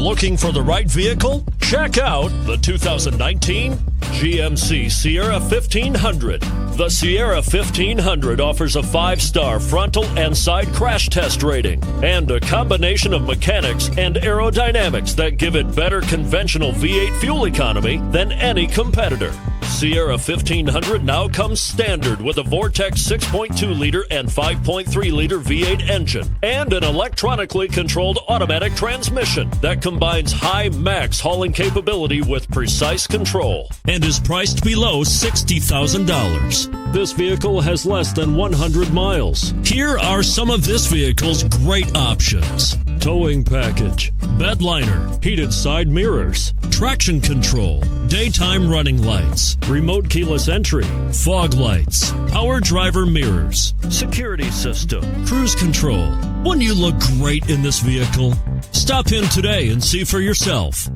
Looking for the right vehicle? Check out the 2019 GMC Sierra 1500. The Sierra 1500 offers a 5-star frontal and side crash test rating and a combination of mechanics and aerodynamics that give it better conventional V8 fuel economy than any competitor. Sierra 1500 now comes standard with a Vortex 6.2-liter and 5.3-liter V8 engine and an electronically controlled automatic transmission that combines high max hauling capability with precise control and is priced below $60,000. This vehicle has less than 100 miles. Here are some of this vehicle's great options: towing package, bed liner, heated side mirrors, traction control, daytime running lights, remote keyless entry, fog lights, power driver mirrors, security system, cruise control. Wouldn't you look great in this vehicle? Stop in today and see for yourself.